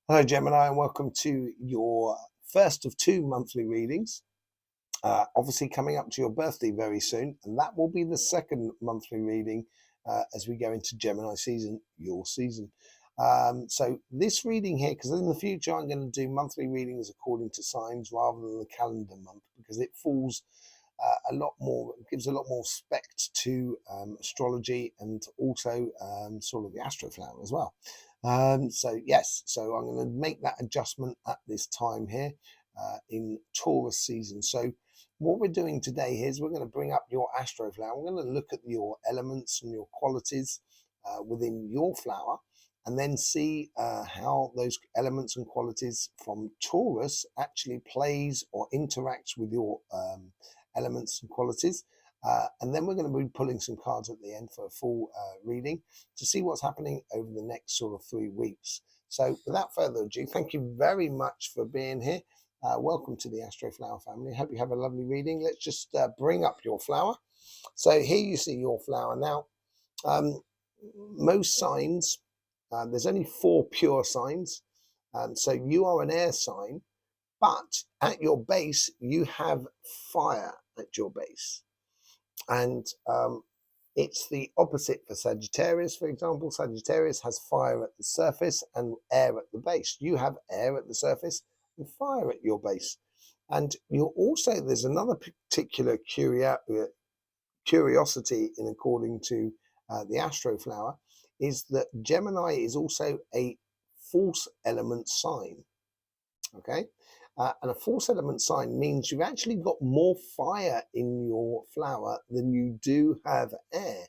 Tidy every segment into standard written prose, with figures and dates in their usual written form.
Hello, Gemini, and welcome to your first of two monthly readings. Obviously, coming up to your birthday very soon, and that will be the second monthly reading as we go into Gemini season, your season. So, this reading here, because in the future I'm going to do monthly readings according to signs rather than the calendar month, because it falls a lot more, gives a lot more spect to astrology and also sort of the Astroflower as well. So yes, so I'm going to make that adjustment at this time here in Taurus season. So what we're doing today here is we're going to bring up your Astroflower. We're going to look at your elements and your qualities within your flower, and then see how those elements and qualities from Taurus actually plays or interacts with your elements and qualities. And then we're going to be pulling some cards at the end for a full reading to see what's happening over the next sort of 3 weeks. So without further ado, thank you very much for being here. Welcome to the Astroflower family. Hope you have a lovely reading. Let's just bring up your flower. So here you see your flower. Now, most signs, there's only 4 pure signs. So you are an air sign, but at your base, you have fire at your base. And it's the opposite for Sagittarius, for example. Sagittarius has fire at the surface and air at the base. You have air at the surface and fire at your base. And you're also, there's another particular curiosity in according to the Astroflower, is that Gemini is also a false element sign. Okay, and a false element sign means you've actually got more fire in your flower than you do have air.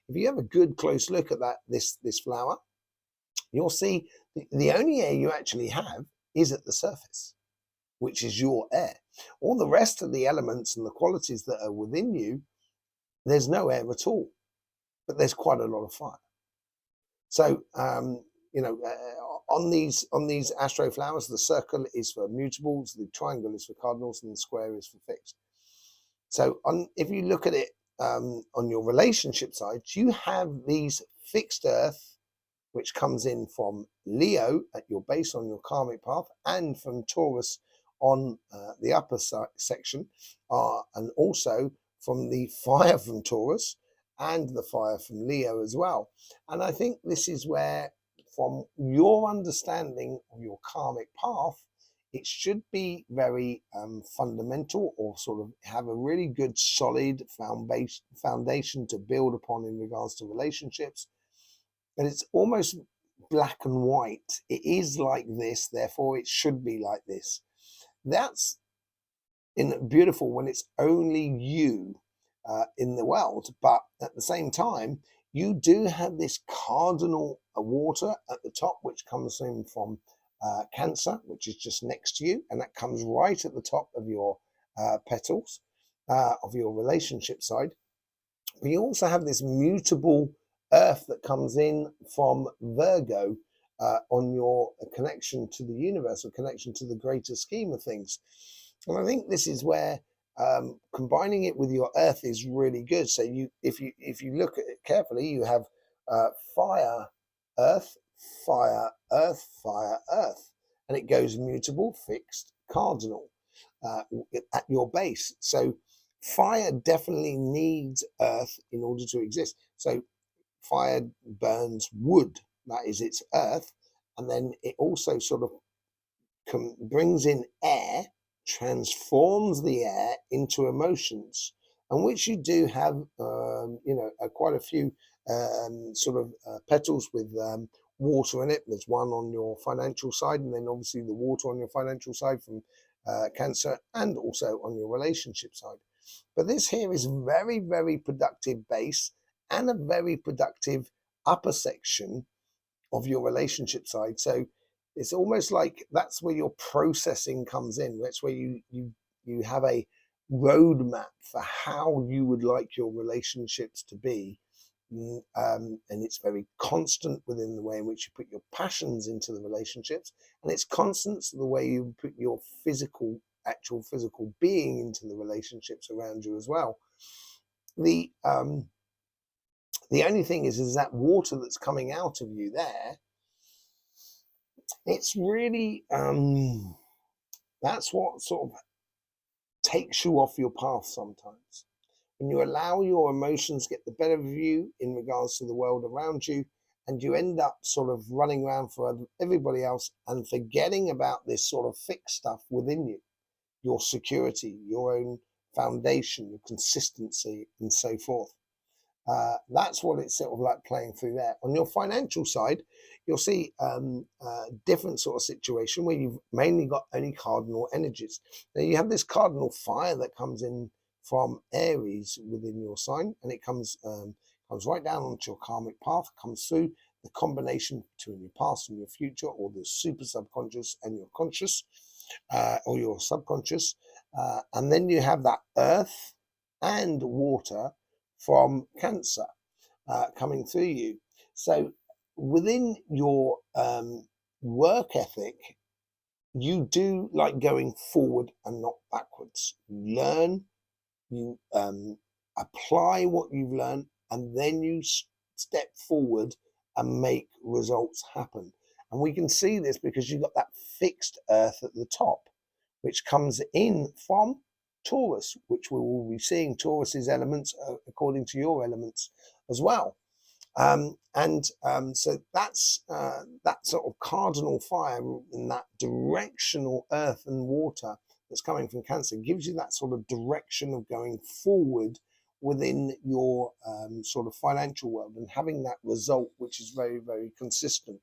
If you have a good close look at this flower, you'll see the only air you actually have is at the surface, which is your air. All the rest of the elements and the qualities that are within you, there's no air at all, but there's quite a lot of fire. So on these Astroflowers, the circle is for mutables, the triangle is for cardinals, and the square is for fixed. So if you look at it on your relationship side, you have these fixed earth, which comes in from Leo at your base on your karmic path, and from Taurus on the upper section, and also from the fire from Taurus and the fire from Leo as well. And I think this is where, from your understanding of your karmic path, it should be very fundamental, or sort of have a really good solid foundation to build upon in regards to relationships. And it's almost black and white. It is like this, therefore it should be like this. That's beautiful when it's only you in the world, but at the same time, you do have this cardinal water at the top, which comes in from Cancer, which is just next to you, and that comes right at the top of your petals of your relationship side. But you also have this mutable earth that comes in from Virgo on your connection to the universe, or connection to the greater scheme of things. And I think this is where combining it with your earth is really good. So if you look at it carefully, you have fire, earth, fire, earth, fire, earth, and it goes mutable, fixed, cardinal at your base. So fire definitely needs earth in order to exist. So fire burns wood, that is its earth, and then it also sort of brings in air, transforms the air into emotions, and which you do have, quite a few sort of petals with water in it. There's one on your financial side, and then obviously the water on your financial side from Cancer, and also on your relationship side. But this here is very, very productive base and a very productive upper section of your relationship side. So it's almost like that's where your processing comes in. That's where you have a roadmap for how you would like your relationships to be. And it's very constant within the way in which you put your passions into the relationships, and it's constant the way you put your actual physical being into the relationships around you as well. The only thing is that water that's coming out of you there, It's really, that's what sort of takes you off your path sometimes. When you allow your emotions get the better of you in regards to the world around you, and you end up sort of running around for everybody else and forgetting about this sort of fixed stuff within you, your security, your own foundation, your consistency, and so forth. That's what it's sort of like playing through there. On your financial side, you'll see different sort of situation where you've mainly got only cardinal energies. Now you have this cardinal fire that comes in from Aries within your sign, and it comes right down onto your karmic path, comes through the combination between your past and your future, or the super subconscious and your conscious, or your subconscious, and then you have that earth and water from Cancer coming through you. So within your work ethic, you do like going forward and not backwards. You learn, you apply what you've learned, and then you step forward and make results happen. And we can see this because you've got that fixed earth at the top, which comes in from Taurus, which we will be seeing Taurus's elements according to your elements as well. So that's that sort of cardinal fire in that directional earth and water that's coming from Cancer gives you that sort of direction of going forward within your sort of financial world and having that result, which is very, very consistent.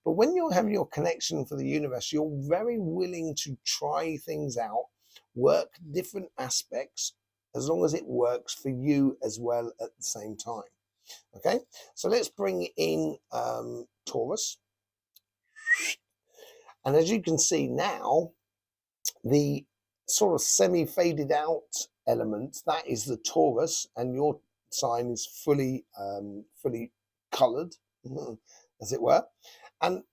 But when you're having your connection for the universe, you're very willing to try things out, work different aspects, as long as it works for you as well at the same time. Okay, so let's bring in Taurus. And as you can see now, the sort of semi-faded out element, that is the Taurus, and your sign is fully coloured, as it were. And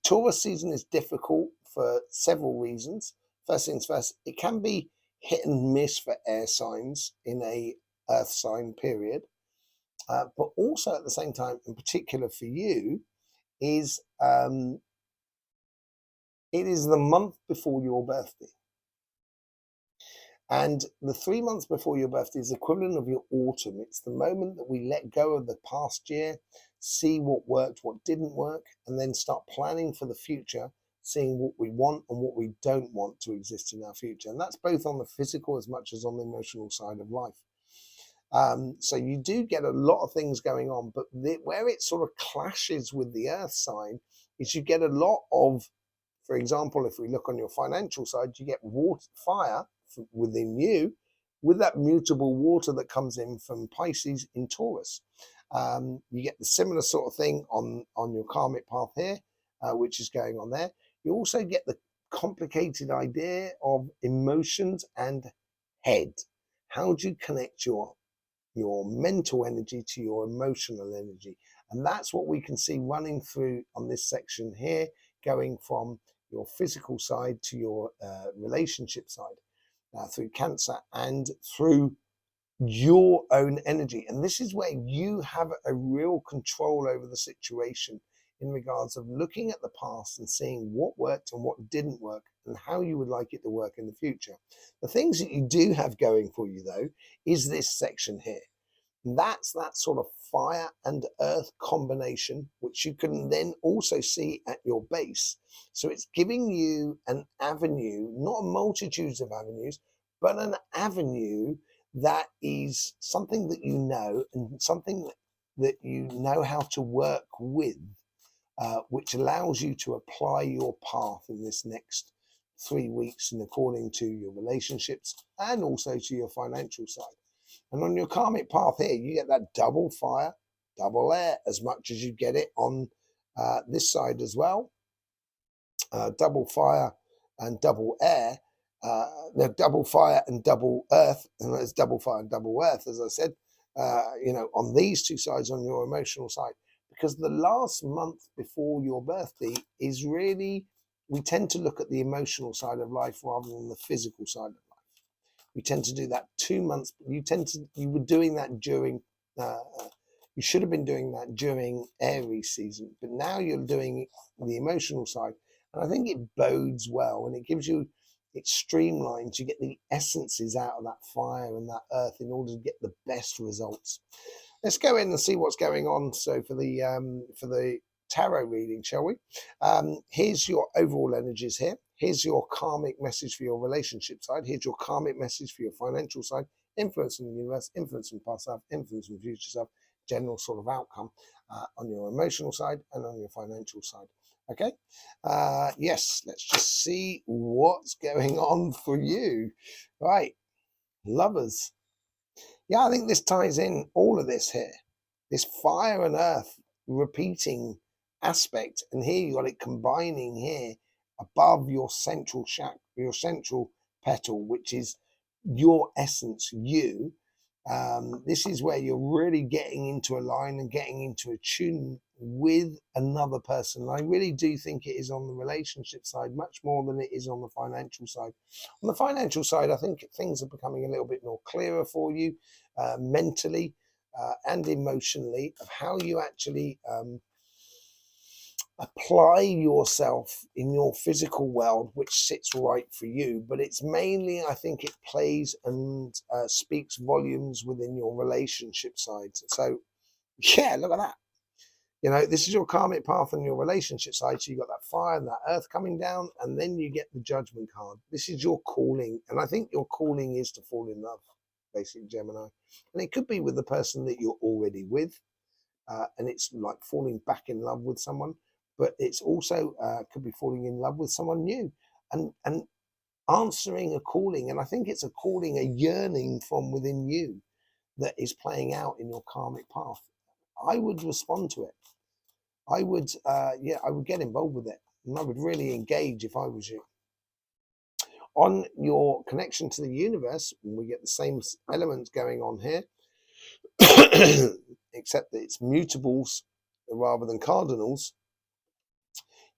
Taurus season is difficult for several reasons. First things first, it can be hit and miss for air signs in a earth sign period. But also at the same time, in particular for you, is it is the month before your birthday. And the 3 months before your birthday is equivalent of your autumn. It's the moment that we let go of the past year, see what worked, what didn't work, and then start planning for the future, seeing what we want and what we don't want to exist in our future. And that's both on the physical as much as on the emotional side of life. So you do get a lot of things going on, but where it sort of clashes with the earth sign is you get a lot of, for example, if we look on your financial side, you get water, fire within you with that mutable water that comes in from Pisces in Taurus. You get the similar sort of thing on your karmic path here, which is going on there. You also get the complicated idea of emotions and head. How do you connect your mental energy to your emotional energy? And that's what we can see running through on this section here, going from your physical side to your relationship side, through Cancer and through your own energy. And this is where you have a real control over the situation in regards of looking at the past and seeing what worked and what didn't work and how you would like it to work in the future. The things that you do have going for you, though, is this section here. That's that sort of fire and earth combination, which you can then also see at your base. So it's giving you an avenue, not a multitude of avenues, but an avenue that is something that you know and something that you know how to work with, which allows you to apply your path in this next 3 weeks and according to your relationships and also to your financial side. And on your karmic path here, you get that double fire, double air, as much as you get it on this side as well. Double fire and double air. No, double fire and double earth. And there's double fire and double earth, as I said, on these two sides on your emotional side. Because the last month before your birthday is really, we tend to look at the emotional side of life rather than the physical side of life. We tend to do that 2 months. You were doing that during You should have been doing that during Aries season, but now you're doing the emotional side. And I think it bodes well and it gives you, it streamlines, you get the essences out of that fire and that earth in order to get the best results. Let's go in and see what's going on. So for the tarot reading, shall we? Here's your overall energies here. Here's your karmic message for your relationship side. Here's your karmic message for your financial side. Influence in the universe, influence in past self, influence in future self, general sort of outcome on your emotional side and on your financial side. Okay. Yes, let's just see what's going on for you. Right. Lovers. Yeah, I think this ties in all of this here. This fire and earth repeating aspect. And here you got it combining here above your central chakra, your central petal, which is your essence, you. This is where you're really getting into a line and getting into a tune with another person. I really do think it is on the relationship side much more than it is on the financial side. On the financial side, I think things are becoming a little bit more clearer for you mentally and emotionally of how you actually apply yourself in your physical world, which sits right for you. But it's mainly, I think it plays and speaks volumes within your relationship side. So yeah, look at that. You know, this is your karmic path on your relationship side. So you've got that fire and that earth coming down, and then you get the judgment card. This is your calling. And I think your calling is to fall in love, basically, Gemini. And it could be with the person that you're already with. And it's like falling back in love with someone, but it's also could be falling in love with someone new and answering a calling. And I think it's a calling, a yearning from within you that is playing out in your karmic path. I would respond to it. I would, I would get involved with it, and I would really engage if I was you. On your connection to the universe, we get the same elements going on here, except that it's mutables rather than cardinals.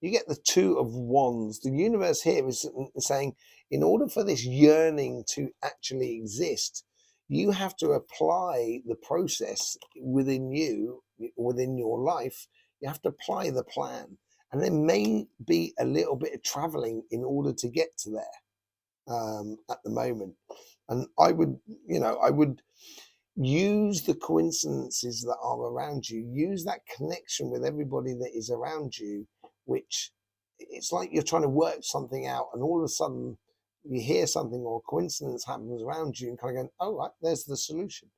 You get the Two of Wands. The universe here is saying, in order for this yearning to actually exist, you have to apply the process within you, within your life. You have to apply the plan. And there may be a little bit of traveling in order to get to there at the moment. And I would use the coincidences that are around you, use that connection with everybody that is around you, which it's like you're trying to work something out and all of a sudden you hear something or a coincidence happens around you and kind of going, oh, right, there's the solution.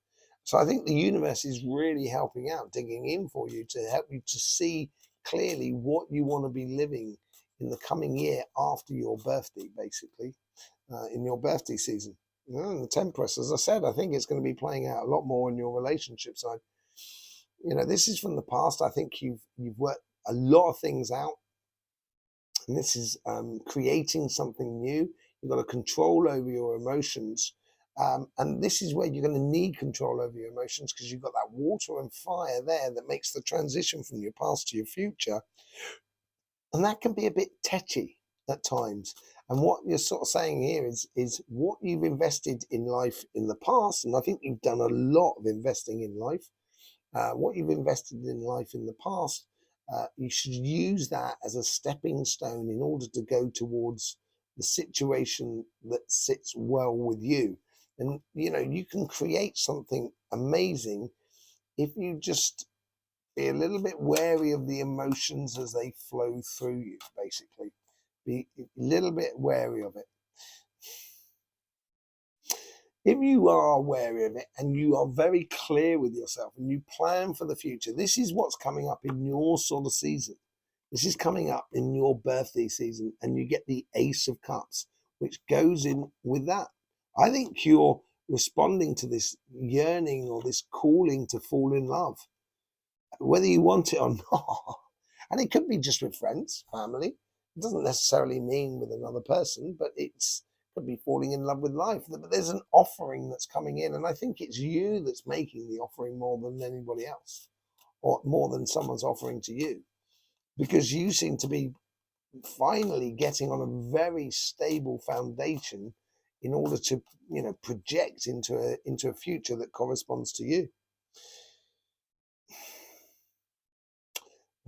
So I think the universe is really helping out, digging in for you to help you to see clearly what you want to be living in the coming year after your birthday, basically, in your birthday season. The Temperance, as I said, I think it's going to be playing out a lot more in your relationship side. You know, this is from the past. I think you've worked a lot of things out, and this is creating something new. You've got a control over your emotions, and this is where you're going to need control over your emotions because you've got that water and fire there that makes the transition from your past to your future, and that can be a bit tetchy at times. And what you're sort of saying here is what you've invested in life in the past, and I think you've done a lot of investing in life. What you've invested in life in the past, you should use that as a stepping stone in order to go towards the situation that sits well with you. And you know, you can create something amazing if you just be a little bit wary of the emotions as they flow through you, basically. Be a little bit wary of it. If you are wary of it and you are very clear with yourself and you plan for the future, this is what's coming up in your sort of season. This is coming up in your birthday season, and you get the Ace of Cups, which goes in with that. I think you're responding to this yearning or this calling to fall in love, whether you want it or not. And it could be just with friends, family. It doesn't necessarily mean with another person, but it's could be falling in love with life. But there's an offering that's coming in, and I think it's you that's making the offering more than anybody else, or more than someone's offering to you, because you seem to be finally getting on a very stable foundation in order to, project into a future that corresponds to you.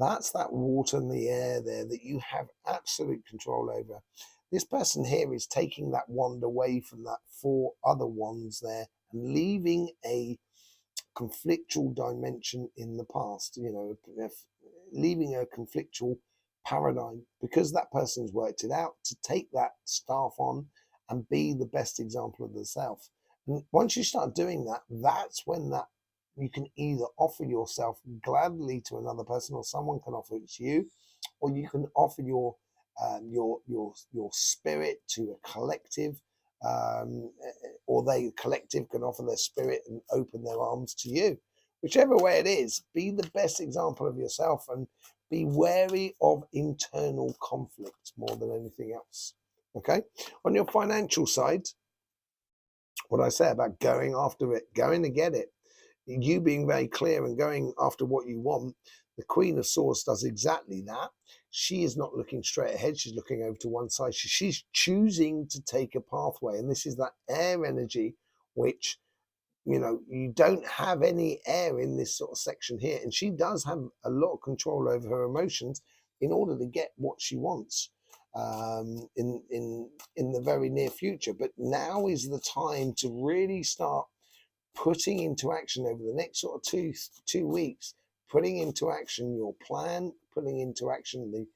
That's that water and the air there that you have absolute control over. This person here is taking that wand away from that four other wands there and leaving a conflictual dimension in the past, leaving a conflictual paradigm, because that person's worked it out to take that staff on and be the best example of themselves. And once you start doing that, that's when that you can either offer yourself gladly to another person, or someone can offer it to you, or you can offer your spirit to a collective, or the collective can offer their spirit and open their arms to you. Whichever way it is, be the best example of yourself and be wary of internal conflict more than anything else. Okay? On your financial side, what I say about going after it, going to get it, you being very clear and going after what you want, the Queen of Swords does exactly that. She is not looking straight ahead. She's looking over to one side. She's choosing to take a pathway. And this is that air energy, which, you don't have any air in this sort of section here. And she does have a lot of control over her emotions in order to get what she wants in the very near future. But now is the time to really start putting into action over the next sort of two weeks, putting into action your plan, putting into action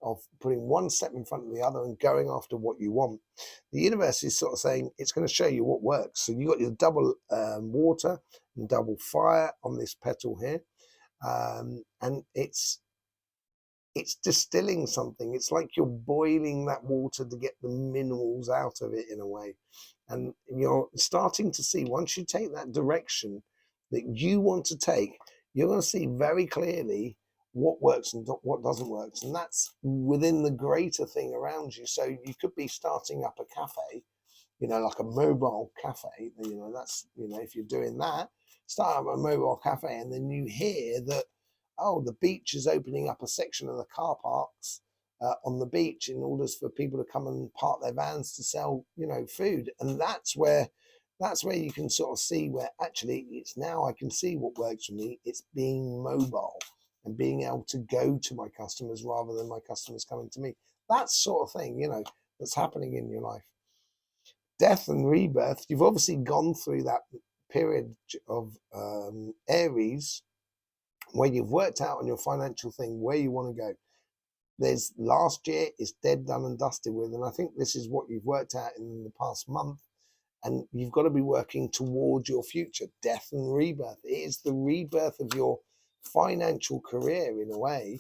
of putting one step in front of the other and going after what you want. The universe is sort of saying it's going to show you what works. So you got your double water and double fire on this petal here, and it's distilling something. It's like you're boiling that water to get the minerals out of it in a way. And you're starting to see, once you take that direction that you want to take, you're going to see very clearly what works and what doesn't work. And that's within the greater thing around you. So you could be starting up a cafe, like a mobile cafe. If you're doing that, start up a mobile cafe, and then you hear that, oh, the beach is opening up a section of the car parks on the beach in order for people to come and park their vans to sell, food. And that's where you can sort of see where actually it's now I can see what works for me. It's being mobile and being able to go to my customers rather than my customers coming to me. That sort of thing, that's happening in your life. Death and rebirth, you've obviously gone through that period of Aries where you've worked out on your financial thing where you want to go. There's last year is dead, done and dusted with, and I think this is what you've worked out in the past month, and you've got to be working towards your future. Death and rebirth, it is the rebirth of your financial career in a way.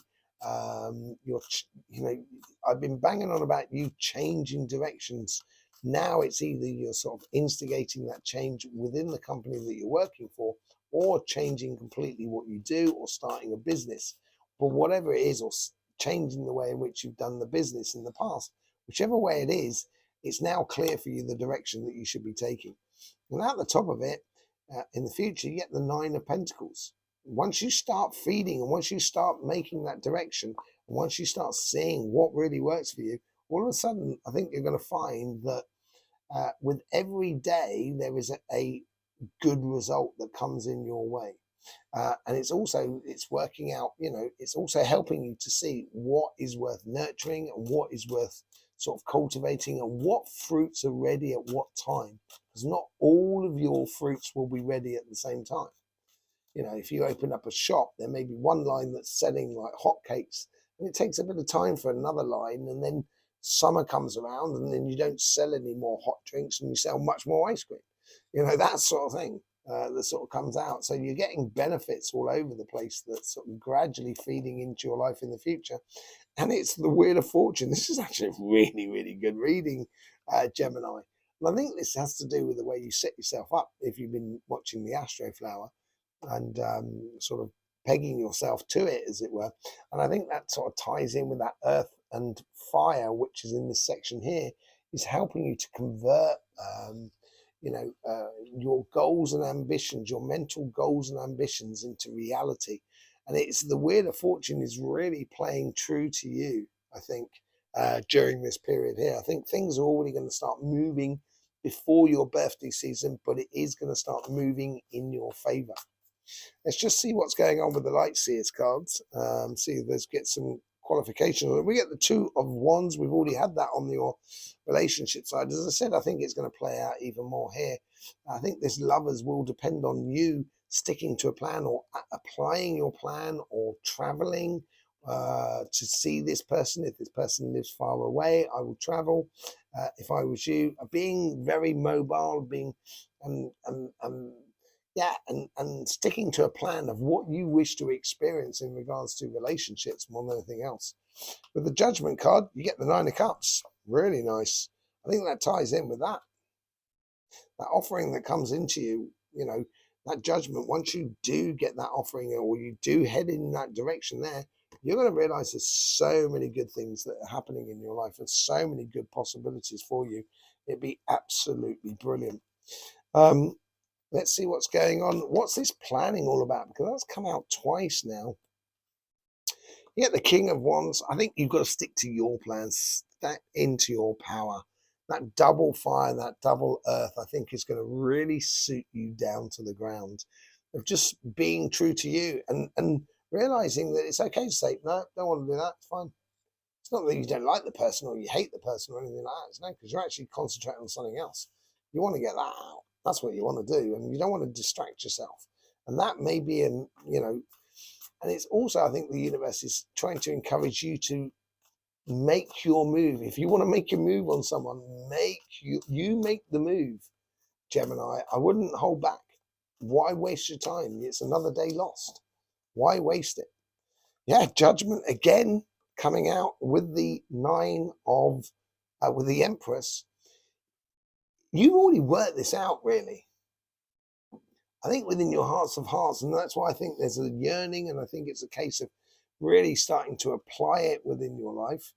I've been banging on about you changing directions. Now it's either you're sort of instigating that change within the company that you're working for, or changing completely what you do, or starting a business. But whatever it is, or changing the way in which you've done the business in the past, whichever way it is, it's now clear for you the direction that you should be taking. And at the top of it, in the future, you get the Nine of Pentacles. Once you start feeding, and once you start making that direction, and once you start seeing what really works for you, all of a sudden, I think you're going to find that with every day, there is a good result that comes in your way. And it's working out, it's also helping you to see what is worth nurturing and what is worth sort of cultivating, and what fruits are ready at what time. Because not all of your fruits will be ready at the same time. If you open up a shop, there may be one line that's selling like hotcakes, and it takes a bit of time for another line, and then summer comes around, and then you don't sell any more hot drinks, and you sell much more ice cream. That sort of thing that sort of comes out. So you're getting benefits all over the place that's sort of gradually feeding into your life in the future. And it's the Wheel of Fortune. This is actually a really, really good reading, Gemini. And I think this has to do with the way you set yourself up if you've been watching the Astroflower, and sort of pegging yourself to it, as it were. And I think that sort of ties in with that earth and fire, which is in this section here, is helping you to convert your goals and ambitions, your mental goals and ambitions, into reality. And it's the Wheel of Fortune is really playing true to you, I think, during this period here. I think things are already going to start moving before your birthday season, but it is going to start moving in your favor. Let's just see what's going on with the Light Seers cards. See if let's get some qualification. We get the Two of Wands. We've already had that on your relationship side. As I said, I think it's going to play out even more here. I think this Lovers will depend on you sticking to a plan or applying your plan or traveling to see this person. If this person lives far away, I will travel. If I was you, being very mobile, being and sticking to a plan of what you wish to experience in regards to relationships more than anything else. With the Judgment card, you get the Nine of Cups. Really nice. I think that ties in with that offering that comes into you, that judgment. Once you do get that offering or you do head in that direction there, you're going to realize there's so many good things that are happening in your life and so many good possibilities for you. It'd be absolutely brilliant. Let's see what's going on. What's this planning all about? Because that's come out twice now. You get the King of Wands. I think you've got to stick to your plans, step into your power. That double fire, that double earth, I think is going to really suit you down to the ground of just being true to you and realizing that it's okay to say, no, don't want to do that. It's fine. It's not that you don't like the person or you hate the person or anything like that. It's no, because you're actually concentrating on something else. You want to get that out. That's what you want to do. And you don't want to distract yourself. And that may be, and it's also, I think the universe is trying to encourage you to make your move. If you want to make a move on someone, you make the move, Gemini. I wouldn't hold back. Why waste your time? It's another day lost. Why waste it? Yeah, Judgment again coming out with the Nine of, with the Empress. You've already worked this out, really. I think within your hearts of hearts, and that's why I think there's a yearning, and I think it's a case of really starting to apply it within your life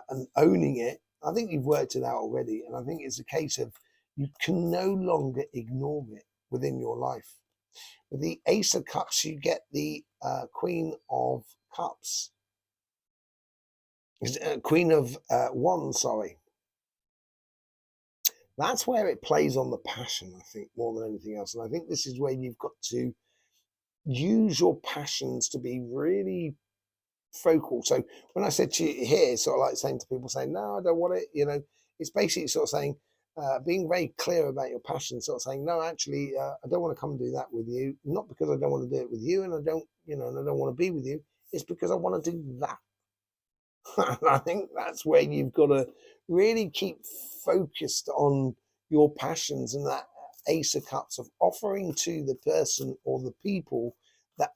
and owning it. I think you've worked it out already, and I think it's a case of you can no longer ignore it within your life. With the Ace of Cups, you get the Queen of Cups. Queen of Wands, sorry. That's where it plays on the passion, I think, more than anything else. And I think this is where you've got to use your passions to be really focal. So when I said to you here, sort of like saying to people, saying, no, I don't want it, it's basically sort of saying, being very clear about your passion, sort of saying, no, actually, I don't want to come and do that with you. Not because I don't want to do it with you and I don't, and I don't want to be with you. It's because I want to do that. I think that's where you've got to really keep focused on your passions and that Ace of Cups of offering to the person or the people that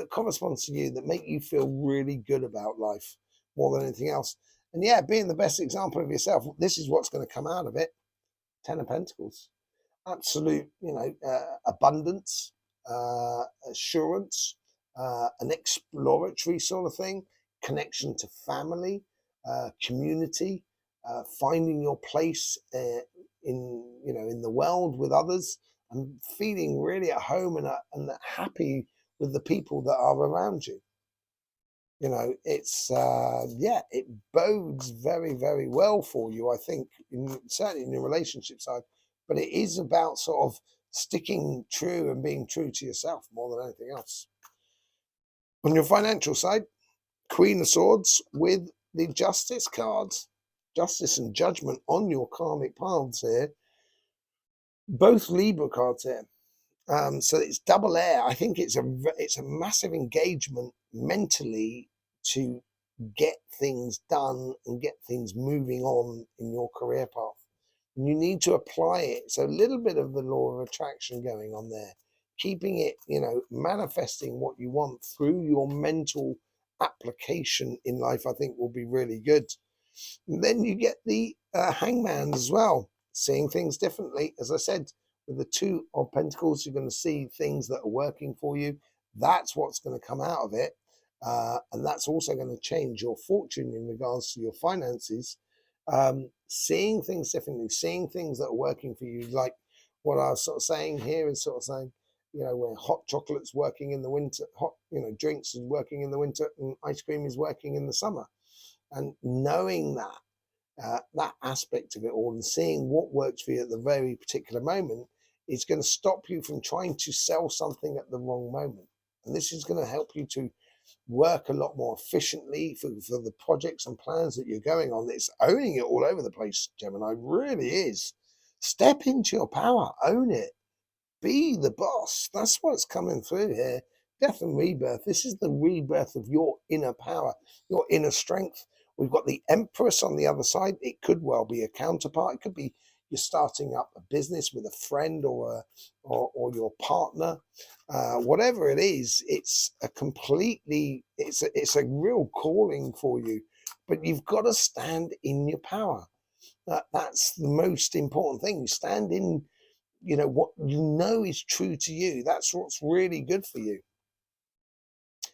corresponds to you, that make you feel really good about life more than anything else. And yeah, being the best example of yourself, this is what's going to come out of it. 10 of Pentacles. Absolute, abundance, assurance, an exploratory sort of thing. Connection to family, community, finding your place in the world with others, and feeling really at home and happy with the people that are around you. It's it bodes very, very well for you, I think, certainly in your relationship side. But it is about sort of sticking true and being true to yourself more than anything else. On your financial side, Queen of Swords with the Justice cards. Justice and Judgment on your karmic paths here. Both Libra cards here. So it's double air. I think it's a massive engagement mentally to get things done and get things moving on in your career path. And you need to apply it. So a little bit of the law of attraction going on there. Keeping it, manifesting what you want through your mental application in life, I think will be really good. And then you get the Hangman as well, seeing things differently. As I said, with the Two of Pentacles, you're going to see things that are working for you. That's what's going to come out of it. And that's also going to change your fortune in regards to your finances. Seeing things differently, seeing things that are working for you, like what I was sort of saying here is sort of saying, where hot chocolate's working in the winter, hot, drinks is working in the winter, and ice cream is working in the summer. And knowing that aspect of it all and seeing what works for you at the very particular moment It's going to stop you from trying to sell something at the wrong moment. And this is going to help you to work a lot more efficiently for the projects and plans that you're going on. It's owning it all over the place, Gemini. It really is. Step into your power, own it, be the boss. That's what's coming through here. Death and rebirth. This is the rebirth of your inner power, your inner strength. We've got the Empress on the other side. It could well be a counterpart. It could be you're starting up a business with a friend or your partner. Whatever it is, it's a completely, it's a real calling for you. But you've got to stand in your power. That's the most important thing. Stand in, what you know is true to you. That's what's really good for you.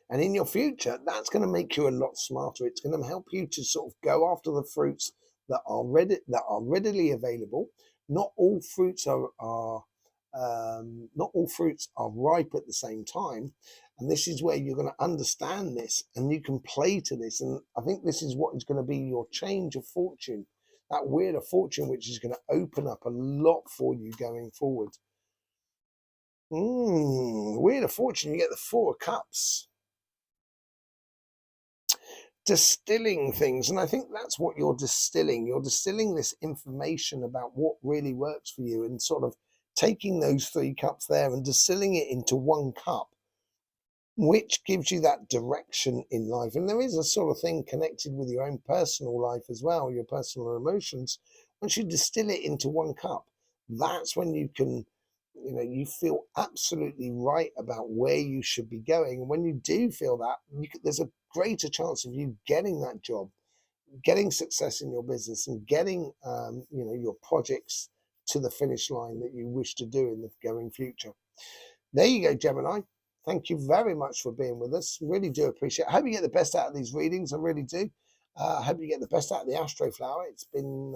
And in your future, that's going to make you a lot smarter. It's going to help you to sort of go after the fruits that are readily available. Not all fruits are not all fruits are ripe at the same time. And this is where you're going to understand this and you can play to this. And I think this is what is going to be your change of fortune, that wheel of fortune, which is going to open up a lot for you going forward. Wheel of fortune, you get the Four of Cups. Distilling things, and I think that's what you're distilling. You're distilling this information about what really works for you and sort of taking those 3 cups there and distilling it into 1 cup, which gives you that direction in life. And there is a sort of thing connected with your own personal life as well, your personal emotions. Once you distill it into 1 cup, that's when you can, you feel absolutely right about where you should be going. And when you do feel that, there's a greater chance of you getting that job, getting success in your business, and getting, your projects to the finish line that you wish to do in the going future. There you go, Gemini. Thank you very much for being with us. Really do appreciate it. I hope you get the best out of these readings. I really do. I hope you get the best out of the Astroflower. It's been,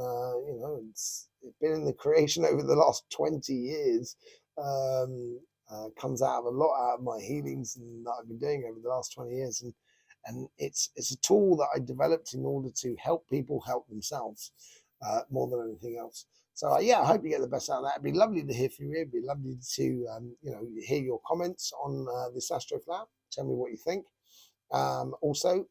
it's been in the creation over the last 20 years. Comes out of a lot out of my healings and that I've been doing over the last 20 years. And it's a tool that I developed in order to help people help themselves more than anything else. So I hope you get the best out of that. It'd be lovely to hear from you. It'd be lovely to hear your comments on this Astroflower. Tell me what you think. Also,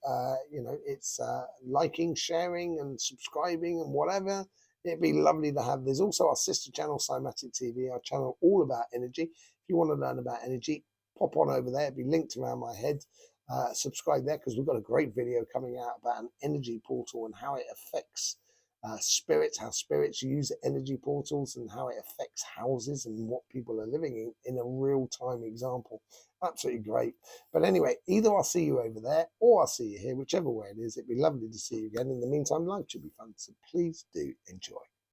it's liking, sharing, and subscribing, and whatever. It'd be lovely to have. There's also our sister channel, Cymatic TV, our channel all about energy. If you want to learn about energy, pop on over there. It'd be linked around my head. Subscribe there because we've got a great video coming out about an energy portal and how it affects spirits, how spirits use energy portals, and how it affects houses and what people are living in a real-time example. Absolutely great. But anyway, either I'll see you over there or I'll see you here, whichever way it is. It'd be lovely to see you again. In the meantime, life should be fun, so please do enjoy.